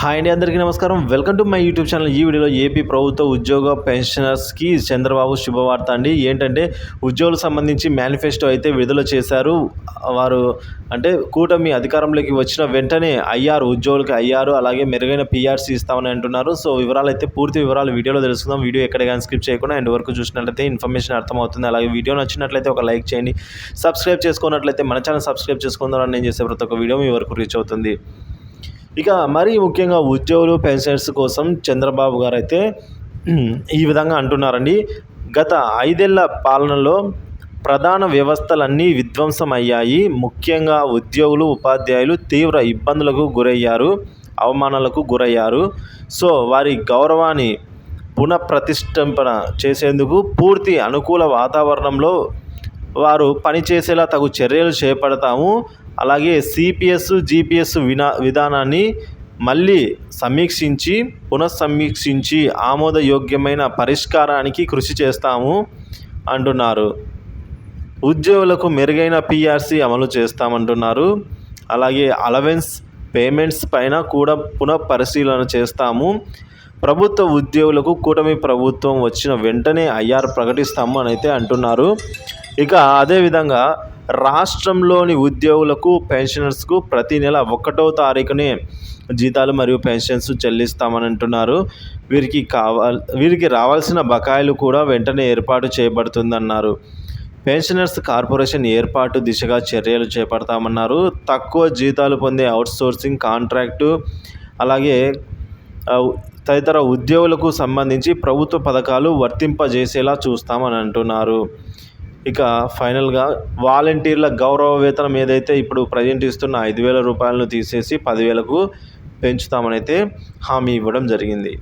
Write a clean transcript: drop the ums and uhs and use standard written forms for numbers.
Hi అండి, అందరికీ నమస్కారం. Welcome to my YouTube channel. ఈ వీడియోలో ఏపీ ప్రభుత్వ ఉద్యోగ పెన్షనర్స్కి చంద్రబాబు శుభవార్త అండి. ఏంటంటే ఉద్యోగులకు సంబంధించి మేనిఫెస్టో అయితే విడుదల చేశారు. వారు అంటే కూటమి అధికారంలోకి వచ్చిన వెంటనే ఉద్యోగులకి అలాగే మెరుగైన పిఆర్సీ ఇస్తామని అంటున్నారు. సో వివరాలు అయితే పూర్తి వివరాలు వీడియోలో తెలుసుకుందాం. వీడియో ఎక్కడ కానీ స్కిప్ చేయకుండా ఎండ్ వరకు చూసినట్లయితే ఇన్ఫర్మేషన్ అర్థమవుతుంది. అలాగే వీడియో నచ్చినట్లయితే ఒక లైక్ చేయండి. సబ్స్క్రైబ్ చేసుకున్నట్లయితే మన ఛానల్ సబ్స్క్రైబ్ చేసుకుందామని నేను చేసే ప్రతి ఒక్క వీడియో మీ వరకు రీచ్ అవుతుంది. ఇక మరీ ముఖ్యంగా ఉద్యోగులు పెన్షనర్స్ కోసం చంద్రబాబు గారు అయితే ఈ విధంగా అంటున్నారండి. గత 5 ఏళ్ల పాలనలో ప్రధాన వ్యవస్థలన్నీ విధ్వంసం అయ్యాయి. ముఖ్యంగా ఉద్యోగులు ఉపాధ్యాయులు తీవ్ర ఇబ్బందులకు గురయ్యారు, అవమానాలకు గురయ్యారు. సో వారి గౌరవాన్ని పునఃప్రతిష్ఠంపన చేసేందుకు పూర్తి అనుకూల వాతావరణంలో వారు పనిచేసేలా తగు చర్యలు చేపడతాము. అలాగే సిపిఎస్ జిపిఎస్ విధానాన్ని మళ్ళీ పునఃసమీక్షించి ఆమోదయోగ్యమైన పరిష్కారానికి కృషి చేస్తాము అంటున్నారు. ఉద్యోగులకు మెరుగైన పిఆర్సీ అమలు చేస్తామంటున్నారు. అలాగే అలవెన్స్ పేమెంట్స్ పైన కూడా పునఃపరిశీలన చేస్తాము. ప్రభుత్వ ఉద్యోగులకు కూటమి ప్రభుత్వం వచ్చిన వెంటనే ప్రకటిస్తాము అని అయితే అంటున్నారు. ఇక అదేవిధంగా రాష్ట్రంలోని ఉద్యోగులకు పెన్షనర్స్కు ప్రతి నెల 1వ తారీఖునే జీతాలు మరియు పెన్షన్స్ చెల్లిస్తామని అంటున్నారు. వీరికి రావాల్సిన బకాయిలు కూడా వెంటనే ఏర్పాటు చేయబడుతుందన్నారు. పెన్షనర్స్ కార్పొరేషన్ ఏర్పాటు దిశగా చర్యలు చేపడతామన్నారు. తక్కువ జీతాలు పొందే అవుట్సోర్సింగ్ కాంట్రాక్టు అలాగే తదితర ఉద్యోగులకు సంబంధించి ప్రభుత్వ పథకాలు వర్తింపజేసేలా చూస్తామని అంటున్నారు. ఇక ఫైనల్గా వాలంటీర్ల గౌరవ వేతనం ఏదైతే ఇప్పుడు ప్రజెంట్ ఇస్తున్న 5,000 రూపాయలను తీసేసి 10,000కు పెంచుతామని అయితే హామీ ఇవ్వడం జరిగింది.